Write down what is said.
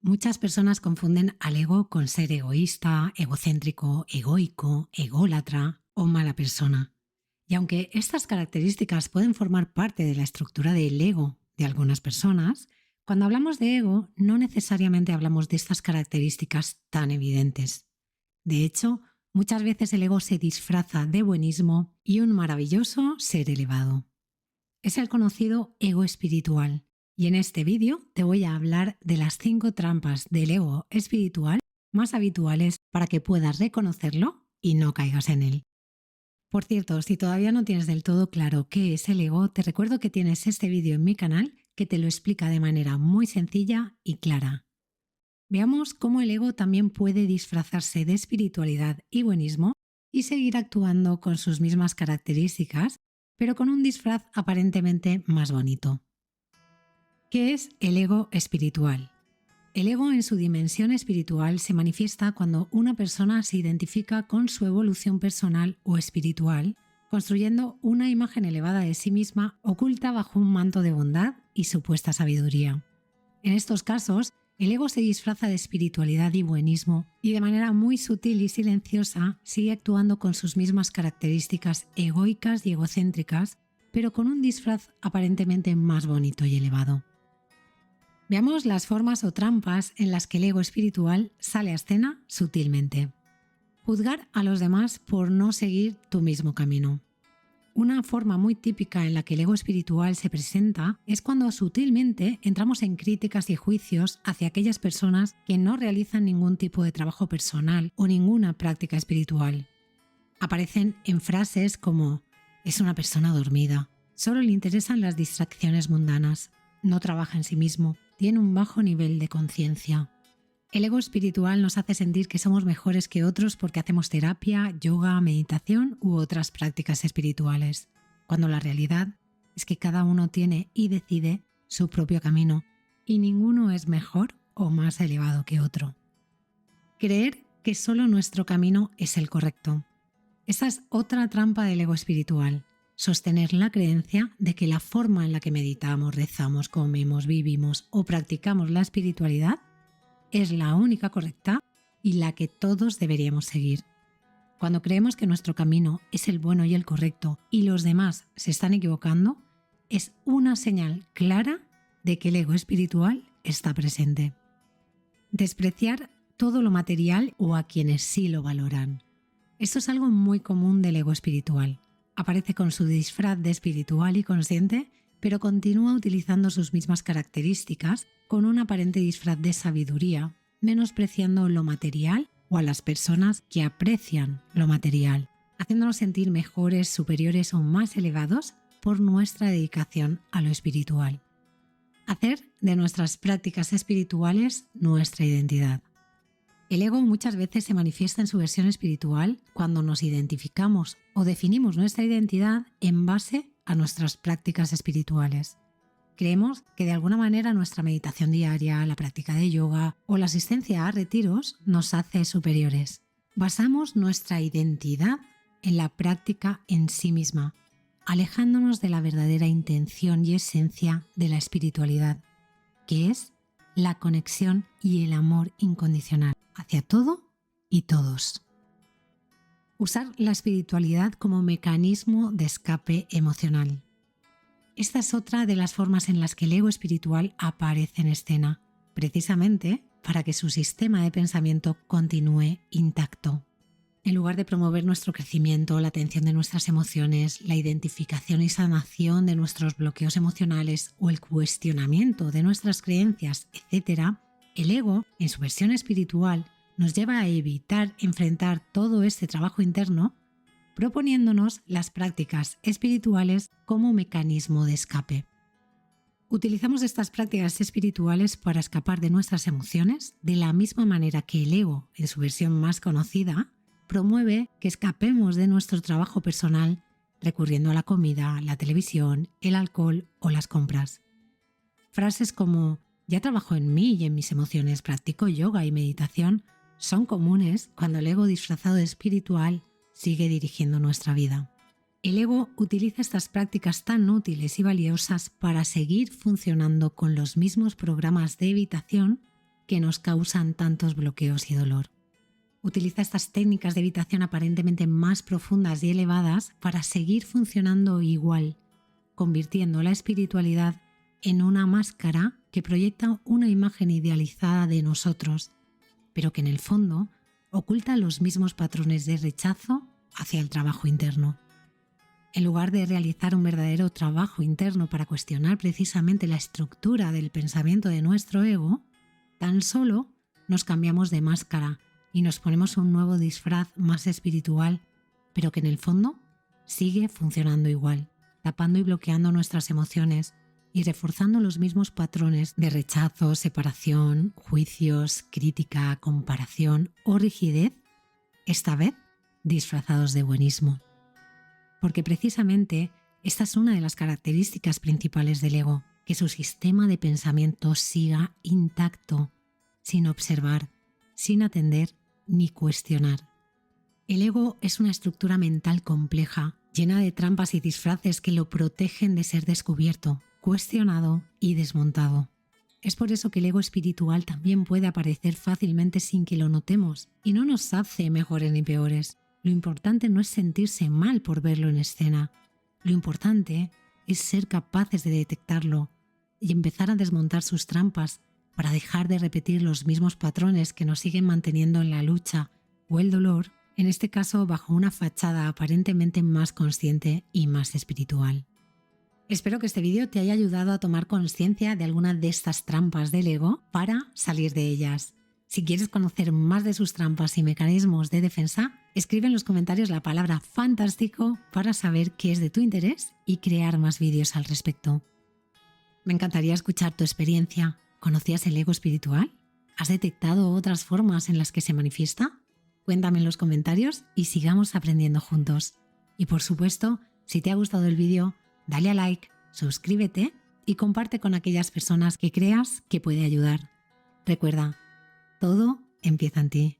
Muchas personas confunden al ego con ser egoísta, egocéntrico, egoico, ególatra o mala persona. Y aunque estas características pueden formar parte de la estructura del ego de algunas personas, cuando hablamos de ego no necesariamente hablamos de estas características tan evidentes. De hecho, muchas veces el ego se disfraza de buenismo y un maravilloso ser elevado. Es el conocido ego espiritual. Y en este vídeo te voy a hablar de las 5 trampas del ego espiritual más habituales para que puedas reconocerlo y no caigas en él. Por cierto, si todavía no tienes del todo claro qué es el ego, te recuerdo que tienes este vídeo en mi canal que te lo explica de manera muy sencilla y clara. Veamos cómo el ego también puede disfrazarse de espiritualidad y buenismo y seguir actuando con sus mismas características, pero con un disfraz aparentemente más bonito. ¿Qué es el ego espiritual? El ego en su dimensión espiritual se manifiesta cuando una persona se identifica con su evolución personal o espiritual, construyendo una imagen elevada de sí misma oculta bajo un manto de bondad y supuesta sabiduría. En estos casos, el ego se disfraza de espiritualidad y buenismo y de manera muy sutil y silenciosa sigue actuando con sus mismas características egoicas y egocéntricas, pero con un disfraz aparentemente más bonito y elevado. Veamos las formas o trampas en las que el ego espiritual sale a escena sutilmente. Juzgar a los demás por no seguir tu mismo camino. Una forma muy típica en la que el ego espiritual se presenta es cuando sutilmente entramos en críticas y juicios hacia aquellas personas que no realizan ningún tipo de trabajo personal o ninguna práctica espiritual. Aparecen en frases como «es una persona dormida», «solo le interesan las distracciones mundanas», «no trabaja en sí mismo», «tiene un bajo nivel de conciencia». El ego espiritual nos hace sentir que somos mejores que otros porque hacemos terapia, yoga, meditación u otras prácticas espirituales, cuando la realidad es que cada uno tiene y decide su propio camino y ninguno es mejor o más elevado que otro. Creer que solo nuestro camino es el correcto. Esa es otra trampa del ego espiritual. Sostener la creencia de que la forma en la que meditamos, rezamos, comemos, vivimos o practicamos la espiritualidad es la única correcta y la que todos deberíamos seguir. Cuando creemos que nuestro camino es el bueno y el correcto y los demás se están equivocando, es una señal clara de que el ego espiritual está presente. Despreciar todo lo material o a quienes sí lo valoran. Esto es algo muy común del ego espiritual. Aparece con su disfraz de espiritual y consciente, pero continúa utilizando sus mismas características con un aparente disfraz de sabiduría, menospreciando lo material o a las personas que aprecian lo material, haciéndonos sentir mejores, superiores o más elevados por nuestra dedicación a lo espiritual. Hacer de nuestras prácticas espirituales nuestra identidad. El ego muchas veces se manifiesta en su versión espiritual cuando nos identificamos o definimos nuestra identidad en base a nuestras prácticas espirituales. Creemos que de alguna manera nuestra meditación diaria, la práctica de yoga o la asistencia a retiros nos hace superiores. Basamos nuestra identidad en la práctica en sí misma, alejándonos de la verdadera intención y esencia de la espiritualidad, que es la conexión y el amor incondicional hacia todo y todos. Usar la espiritualidad como mecanismo de escape emocional. Esta es otra de las formas en las que el ego espiritual aparece en escena, precisamente para que su sistema de pensamiento continúe intacto. En lugar de promover nuestro crecimiento, la atención de nuestras emociones, la identificación y sanación de nuestros bloqueos emocionales o el cuestionamiento de nuestras creencias, etc., el ego, en su versión espiritual, nos lleva a evitar enfrentar todo este trabajo interno, proponiéndonos las prácticas espirituales como mecanismo de escape. Utilizamos estas prácticas espirituales para escapar de nuestras emociones de la misma manera que el ego, en su versión más conocida, promueve que escapemos de nuestro trabajo personal recurriendo a la comida, la televisión, el alcohol o las compras. Frases como «ya trabajo en mí y en mis emociones, practico yoga y meditación» son comunes cuando el ego disfrazado de espiritual sigue dirigiendo nuestra vida. El ego utiliza estas prácticas tan útiles y valiosas para seguir funcionando con los mismos programas de evitación que nos causan tantos bloqueos y dolor. Utiliza estas técnicas de evitación aparentemente más profundas y elevadas para seguir funcionando igual, convirtiendo la espiritualidad en una máscara que proyecta una imagen idealizada de nosotros, pero que en el fondo oculta los mismos patrones de rechazo hacia el trabajo interno. En lugar de realizar un verdadero trabajo interno para cuestionar precisamente la estructura del pensamiento de nuestro ego, tan solo nos cambiamos de máscara y nos ponemos un nuevo disfraz más espiritual, pero que en el fondo sigue funcionando igual, tapando y bloqueando nuestras emociones y reforzando los mismos patrones de rechazo, separación, juicios, crítica, comparación o rigidez, esta vez disfrazados de buenismo. Porque precisamente esta es una de las características principales del ego, que su sistema de pensamiento siga intacto, sin observar, sin atender ni cuestionar. El ego es una estructura mental compleja, llena de trampas y disfraces que lo protegen de ser descubierto, cuestionado y desmontado. Es por eso que el ego espiritual también puede aparecer fácilmente sin que lo notemos y no nos hace mejores ni peores. Lo importante no es sentirse mal por verlo en escena. Lo importante es ser capaces de detectarlo y empezar a desmontar sus trampas para dejar de repetir los mismos patrones que nos siguen manteniendo en la lucha o el dolor, en este caso bajo una fachada aparentemente más consciente y más espiritual. Espero que este vídeo te haya ayudado a tomar conciencia de alguna de estas trampas del ego para salir de ellas. Si quieres conocer más de sus trampas y mecanismos de defensa, escribe en los comentarios la palabra fantástico para saber qué es de tu interés y crear más vídeos al respecto. Me encantaría escuchar tu experiencia. ¿Conocías el ego espiritual? ¿Has detectado otras formas en las que se manifiesta? Cuéntame en los comentarios y sigamos aprendiendo juntos. Y por supuesto, si te ha gustado el vídeo, dale a like, suscríbete y comparte con aquellas personas que creas que puede ayudar. Recuerda, todo empieza en ti.